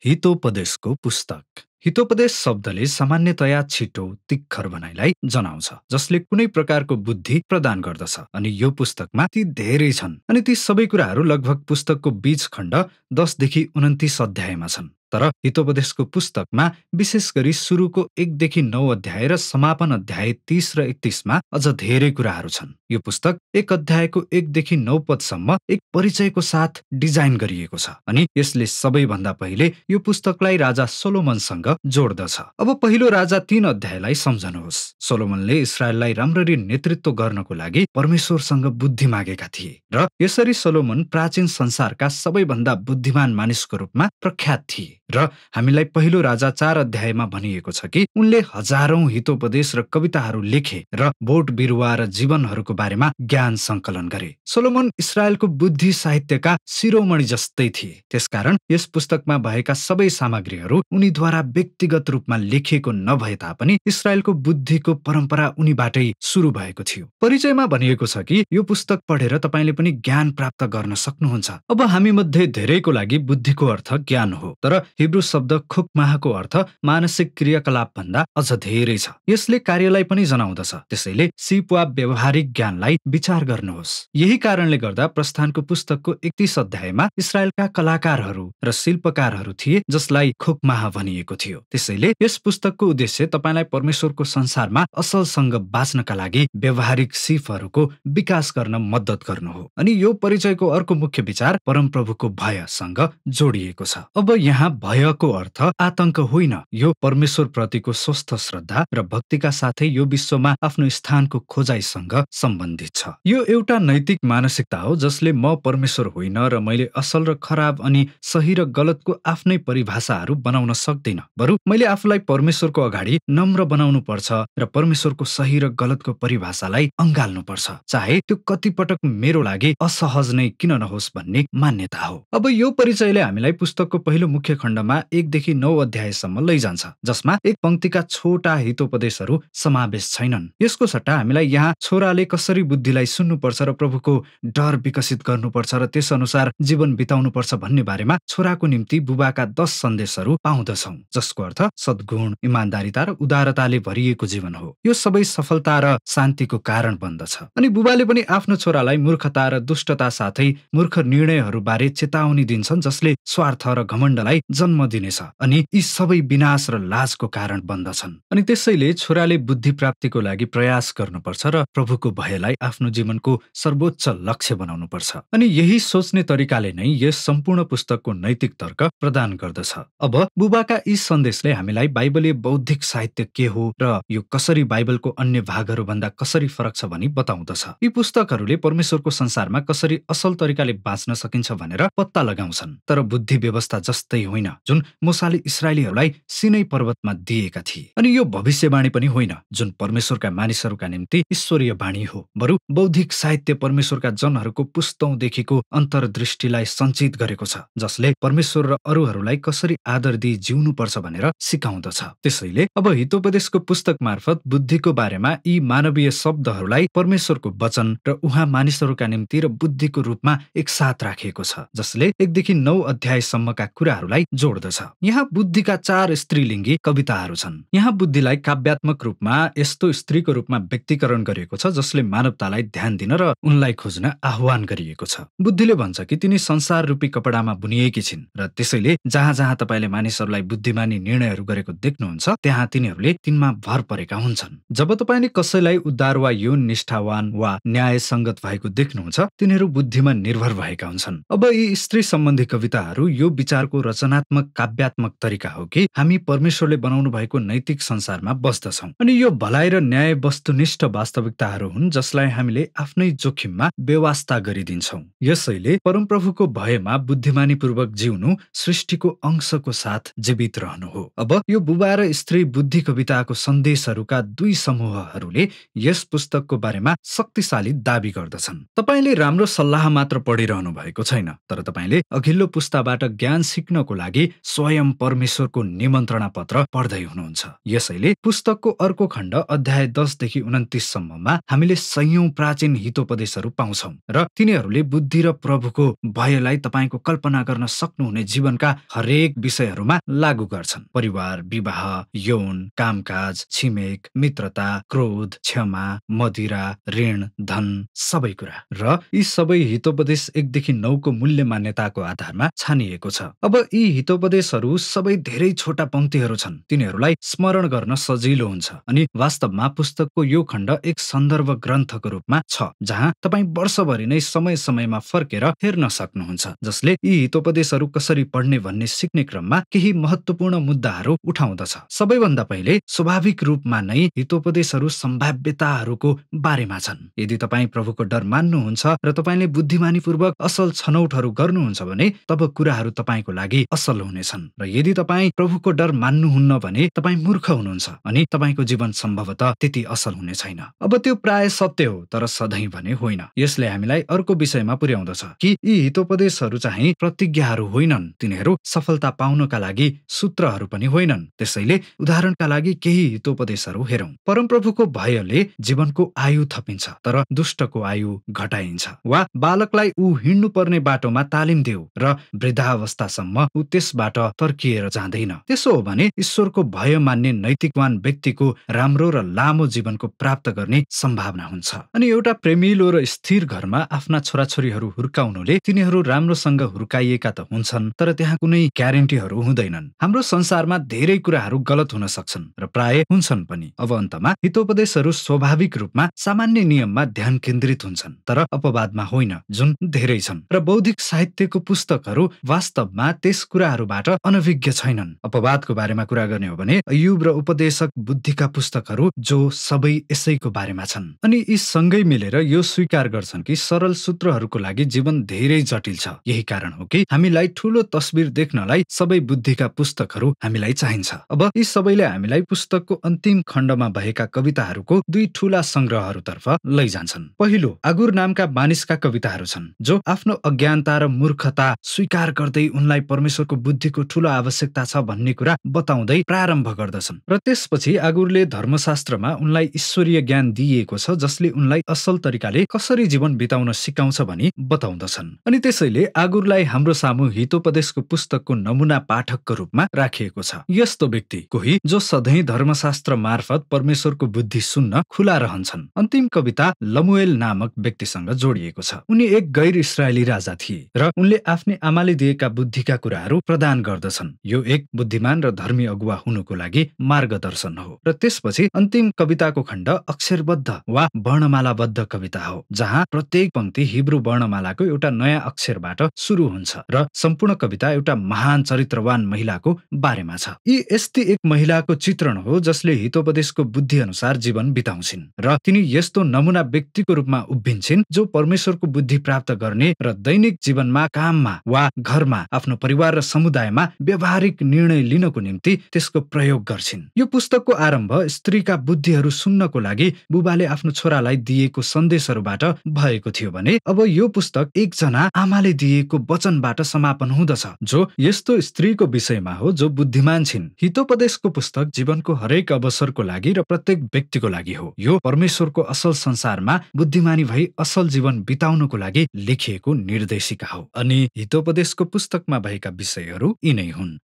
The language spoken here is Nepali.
हितोपदेशको पुस्तक। हितोपदेश शब्दले सामान्यतया छिटो तिक्खर भनाइलाई जनाउँछ, जसले कुनै प्रकारको बुद्धि प्रदान गर्दछ। अनि यो पुस्तकमा ती धेरै छन्, अनि ती सबै कुराहरू लगभग पुस्तकको बीज खण्ड 10 देखि 29 अध्यायमा छन्। तर हितोपदेशको पुस्तकमा विशेष गरी सुरुको 1 देखि 9 अध्याय र समापन अध्याय 30 र 31 मा अझ धेरै कुराहरू छन्। यो पुस्तक 1 अध्यायको 1 देखि 9 पदसम्म एक परिचयको साथ डिजाइन गरिएको छ, अनि यसले सबैभन्दा पहिले यो पुस्तकलाई राजा सोलोमनसँग जोड्दछ। अब पहिलो राजा 3 अध्यायलाई सम्झनुहोस्। सोलोमनले इस्राएललाई राम्ररी नेतृत्व गर्नको लागि परमेश्वरसँग बुद्धि मागेका थिए, र यसरी सोलोमन प्राचीन संसारका सबैभन्दा बुद्धिमान मानिसको रूपमा प्रख्यात थिए। र हामीलाई पहिलो राजा 4 अध्यायमा भनिएको छ कि उनले हजारौं हितोपदेश र कविताहरू लेखे र बोट बिरुवा र जीवनहरूको बारेमा ज्ञान सङ्कलन गरे। सोलोमन इस्राएलको बुद्धि साहित्यका शिरोमणि जस्तै थिए, त्यसकारण यस पुस्तकमा भएका सबै सामग्रीहरू उनीद्वारा व्यक्तिगत रूपमा लेखिएको नभए तापनि इस्राएलको बुद्धिको परम्परा उनीबाटै सुरु भएको थियो। परिचयमा भनिएको छ कि यो पुस्तक पढेर तपाईले पनि ज्ञान प्राप्त गर्न सक्नुहुन्छ। अब हामी मध्ये धेरैको लागि बुद्धिको अर्थ ज्ञान हो, तर हिब्रू शब्द खुकमाहको अर्थ मानसिक क्रियाकलाप भन्दा अझ धेरै छ। यसले कार्यलाई पनि जनाउँदछ, त्यसैले सिप वा व्यवहारिक ज्ञानलाई विचार गर्नुहोस्। यही कारणले गर्दा प्रस्थानको पुस्तकको 31 अध्यायमा इस्राएलका कलाकारहरू र शिल्पकारहरू थिए जसलाई खुकमाह भनिएको थियो। त्यसैले यस पुस्तकको उद्देश्य तपाईलाई परमेश्वरको संसारमा असलसँग बाँच्नका लागि व्यवहारिक सिपहरूको विकास गर्न मद्दत गर्नु हो। अनि यो परिचयको अर्को मुख्य विचार परमप्रभुको भयसँग जोडिएको छ। अब यहाँ भयको अर्थ आतंक होइन, यो परमेश्वर प्रतिको स्वस्थ श्रद्धा र भक्तिका साथै यो विश्वमा आफ्नो स्थानको खोजाइसँग सम्बन्धित छ। यो एउटा नैतिक मानसिकता हो जसले म परमेश्वर होइन र मैले असल र खराब अनि सही र गलतको आफ्नै परिभाषाहरू बनाउन सक्दिन, बरु मैले आफूलाई परमेश्वरको अगाडि नम्र बनाउनु पर्छ र परमेश्वरको सही र गलतको परिभाषालाई अँगाल्नु पर्छ, चाहे त्यो कतिपटक मेरो लागि असहज नै किन नहोस् भन्ने मान्यता हो। अब यो परिचयले हामीलाई पुस्तकको पहिलो मुख्य खण्डमा 1 देखि 9 अध्यायसम्म लैजान्छ, जसमा एक पंक्तिका छोटा हितोपदेशहरू समावेश छैनन्। यसको सट्टा हामीलाई यहाँ छोराले कसरी बुद्धिलाई सुन्नुपर्छ र प्रभुको डर विकसित गर्नुपर्छ र त्यस अनुसार जीवन बिताउनुपर्छ भन्ने बारेमा छोराको निम्ति बुबाका 10 सन्देशहरू पाउँदछौं, जसको अर्थ सद्गुण, इमानदारिता र उदारताले भरिएको जीवन हो। यो सबै सफलता र शान्तिको कारण बन्दछ। अनि बुबाले पनि आफ्नो छोरालाई मूर्खता र दुष्टता साथै मूर्ख निर्णयहरू बारे चेतावनी दिन्छन्, जसले स्वार्थ र घमण्डलाई जन्म दिनेछ, अनि यी सबै विनाश र लाजको कारण बन्दछन्। अनि त्यसैले छोराले बुद्धि प्राप्तिको लागि प्रयास गर्नुपर्छ र प्रभुको भयलाई आफ्नो जीवनको सर्वोच्च लक्ष्य बनाउनुपर्छ। अनि यही सोच्ने तरिकाले नै यस सम्पूर्ण पुस्तकको नैतिक तर्क प्रदान गर्दछ। अब बुबाका यी सन्देशले हामीलाई बाइबलीय बौद्धिक साहित्य के हो र यो कसरी बाइबलको अन्य भागहरू भन्दा कसरी फरक छ भनी बताउँदछ। यी पुस्तकहरूले परमेश्वरको संसारमा कसरी असल तरिकाले बाँच्न सकिन्छ भनेर पत्ता लगाउँछन्, तर बुद्धि व्यवस्था जस्तै होइन जुन मूसाले इस्राएलीहरूलाई सिनै पर्वतमा दिएका थिए। अनि यो भविष्यवाणी पनि होइन जुन परमेश्वरका मानिसहरूका निम्ति ईश्वरीय वाणी हो, बरु बौद्धिक साहित्य परमेश्वरका जनहरूको पुस्तौंदेखिको अन्तर्दृष्टिलाई सञ्चित गरेको छ, जसले परमेश्वर र अरूहरूलाई कसरी आदर दिई जिउनुपर्छ भनेर सिकाउँदछ। त्यसैले अब हितोपदेशको पुस्तक मार्फत बुद्धिको बारेमा यी मानवीय शब्दहरूलाई परमेश्वरको वचन र उहाँ मानिसहरूका निम्ति र बुद्धिको रूपमा एकसाथ राखिएको छ, जसले 1 देखि 9 अध्यायसम्मका कुराहरूलाई जोड्दछ। यहाँ बुद्धिका 4 स्त्रीलिङ्गी कविताहरू छन्। यहाँ बुद्धिलाई काव्यात्मक रूपमा यस्तो स्त्रीको रूपमा व्यक्तिकरण गरिएको छ जसले मानवतालाई ध्यान दिन र उनलाई खोज्न आह्वान गरिएको छ। बुद्धिले भन्छ कि तिनी संसार रूपी कपडामा बुनिएकी छिन्, र त्यसैले जहाँ जहाँ तपाईले मानिसहरूलाई बुद्धिमानी निर्णयहरू गरेको देख्नुहुन्छ त्यहाँ तिनीहरूले तिनमा भर परेका हुन्छन्। जब तपाईले कसैलाई उद्धार वा यौन निष्ठावान वा न्यायसङ्गत भएको देख्नुहुन्छ, तिनीहरू बुद्धिमा निर्भर भएका हुन्छन्। अब यी स्त्री सम्बन्धी कविताहरू यो विचारको रचनात्मक काव्यात्मक तरिका हो कि हामी परमेश्वरले बनाउनु भएको नैतिक संसारमा बस्दछौं, अनि यो भलाइ र न्याय वस्तुनिष्ठ वास्तविकताहरू हुन् जसलाई हामीले आफ्नै जोखिममा व्यवस्था गरिदिन्छौं। यसैले परमप्रभुको भयमा बुद्धिमानीपूर्वक जिउनु सृष्टिको अंशको साथ जीवित रहनु हो। अब यो बुबा र स्त्री बुद्धि कविताको सन्देशहरूका 2 समूहहरूले यस पुस्तकको बारेमा शक्तिशाली दाबी गर्दछन्। तपाईले राम्रो सल्लाह मात्र पढिरहनु भएको छैन, तर तपाईले अघिल्लो पुस्ताबाट ज्ञान सिक्नको लागि लागि स्वयं परमेश्वरको निमन्त्रणा पत्र पढ्दै हुनुहुन्छ। यसैले पुस्तकको अर्को खण्ड अध्याय 10 देखि 29 सम्ममा हामीले सयौं प्राचीन हितोपदेशहरू पाउँछौं र तिनीहरूले बुद्धि र प्रभुको भयलाई तपाईको कल्पना गर्न सक्नुहुने जीवनका हरेक विषयहरूमा लागू गर्छन्। परिवार, विवाह, यौन, कामकाज, छिमेक, मित्रता, क्रोध, क्षमा, मदिरा, ऋण, धन, सबै कुरा। र यी सबै हितोपदेश 1 देखि 9 को मूल्य मान्यताको आधारमा छानिएको छ। अब यी हितोपदेशहरू सबै धेरै छोटा पंक्तिहरू छन्। तिनीहरूलाई स्मरण गर्न सजिलो हुन्छ अनि वास्तवमा पुस्तकको यो खण्ड एक सन्दर्भ ग्रन्थको रूपमा छ जहाँ तपाई वर्षभरि नै समय समयमा फर्केर हेर्न सक्नुहुन्छ, जसले यी हितोपदेशहरू कसरी पढ्ने भन्ने सिक्ने क्रममा केही महत्त्वपूर्ण मुद्दाहरू उठाउँदछ। सबैभन्दा पहिले स्वाभाविक रूपमा नै हितोपदेशहरू सम्भाव्यताहरूको बारेमा छन्। यदि तपाई प्रभुको डर मान्नुहुन्छ र तपाईले बुद्धिमानीपूर्वक असल छनौटहरू गर्नुहुन्छ भने तब कुराहरू तपाईको लागि असल हुनेछन्। र यदि तपाई प्रभुको डर मान्नुहुन्न भने तपाई मूर्ख हुनुहुन्छ अनि तपाईको जीवन सम्भवतः त्यति असल हुने छैन। अब त्यो प्राय सत्य हो, तर सधैं भने होइन। यसले हामीलाई अर्को विषयमा पुर्याउँदछ कि यी हितोपदेशहरू चाहिँ प्रतिज्ञाहरू होइनन्, तिनीहरू सफलता पाउनका लागि सूत्रहरू पनि होइनन्। त्यसैले उदाहरणका लागि केही हितोपदेशहरू हेरौं। परमप्रभुको भयले जीवनको आयु थपिन्छ तर दुष्टको आयु घटाइन्छ, वा बालकलाई ऊ हिँड्नु पर्ने बाटोमा तालिम देऊ र वृद्धावस्थासम्म ऊ त्यसबाट तर्किएर जाँदैन। त्यसो हो भने ईश्वरको भय मान्ने नैतिकवान व्यक्तिको राम्रो र लामो जीवनको प्राप्त गर्ने सम्भावना हुन्छ। अनि एउटा प्रेमिलो र स्थिर घरमा आफ्ना छोराछोरीहरू हुर्काउनुले तिनीहरू राम्रोसँग हुर्काइएका त हुन्छन्, तर त्यहाँ कुनै ग्यारेन्टीहरू हुँदैनन्। हाम्रो संसारमा धेरै कुराहरू गलत हुन सक्छन् र प्राय हुन्छन् पनि। अब अन्तमा हितोपदेशहरू स्वाभाविक रूपमा सामान्य नियममा ध्यान केन्द्रित हुन्छन्, तर अपवादमा होइन, जुन धेरै छन्। र बौद्धिक साहित्यको पुस्तकहरू वास्तवमा त्यस कुराहरूबाट अनभिज्ञ छैनन्। अपवादको बारेमा कुरा गर्ने हो भने अय्युब र उपदेशक बुद्धिका पुस्तकहरू जो सबै यसैको बारेमा छन्। अनि यी सँगै मिलेर यो स्वीकार गर्छन् कि सरल सूत्रहरूको लागि जीवन धेरै जटिल छ। यही कारण हो कि हामीलाई ठूलो तस्बिर देख्नलाई सबै बुद्धिका पुस्तकहरू हामीलाई चाहिन्छ। अब यी सबैले हामीलाई पुस्तकको अन्तिम खण्डमा भएका कविताहरूको दुई ठूला संग्रहहरूतर्फ लैजान्छन्। पहिलो आगुर नामका मानिसका कविताहरू छन् जो आफ्नो अज्ञानता र मूर्खता स्वीकार गर्दै उनलाई परमेश्वरको बुद्धिको ठूलो आवश्यकता छ भन्ने कुरा बताउँदै प्रारम्भ गर्दछन्। र त्यसपछि आगुरले धर्मशास्त्रमा उनलाई ईश्वरीय ज्ञान दिइएको छ जसले उनलाई असल तरिकाले कसरी जीवन बिताउन सिकाउँछ भनी बताउँदछन्। अनि त्यसैले आगुरलाई हाम्रो सामु हितोपदेशको पुस्तकको नमुना पाठकको रूपमा राखिएको छ। यस्तो व्यक्ति कोही जो सधैँ धर्मशास्त्र मार्फत परमेश्वरको बुद्धि सुन्न खुला रहन्छन्। अन्तिम कविता लमुएल नामक व्यक्तिसँग जोडिएको छ। उनी एक गैर इस्राएली राजा थिए र उनले आफ्नै आमाले दिएका बुद्धिका कुराहरू प्रदान गर्दछन्। यो एक बुद्धिमान र धर्मी अगुवा हुनुको लागि मार्गदर्शन हो। र त्यसपछि अन्तिम कविताको खण्ड अक्षरबद्ध वा वर्णमालाबद्ध कविता हो, जहाँ प्रत्येक पंक्ति हिब्रू वर्णमालाको एउटा नयाँ अक्षरबाट सुरु हुन्छ र सम्पूर्ण कविता एउटा महान चरित्रवान महिलाको बारेमा छ। यी यस्ती एक महिलाको चित्रण हो जसले हितोपदेशको बुद्धि अनुसार जीवन बिताउँछिन् र तिनी यस्तो नमुना व्यक्तिको रूपमा उभिन्छिन् जो परमेश्वरको बुद्धि प्राप्त गर्ने र दैनिक जीवनमा, काममा वा घरमा, आफ्नो परिवार र समुदायमा व्यावहारिक निर्णय लिनको निम्ति त्यसको प्रयोग गर्छिन्। यो पुस्तकको आरम्भ स्त्रीका बुद्धिहरू सुन्नको लागि बुबाले आफ्नो छोरालाई दिएको सन्देशहरूबाट भएको थियो भने अब यो पुस्तक एकजना आमाले दिएको वचनबाट समापन हुँदछ जो यस्तो स्त्रीको विषयमा हो जो बुद्धिमान छिन्। हितोपदेशको पुस्तक जीवनको हरेक अवसरको लागि र प्रत्येक व्यक्तिको लागि हो। यो परमेश्वरको असल संसारमा बुद्धिमानी भई असल जीवन बिताउनको लागि लेखिएको निर्देशिका हो। अनि हितोपदेशको पुस्तकमा भएका विषयहरू यिनै हुन्।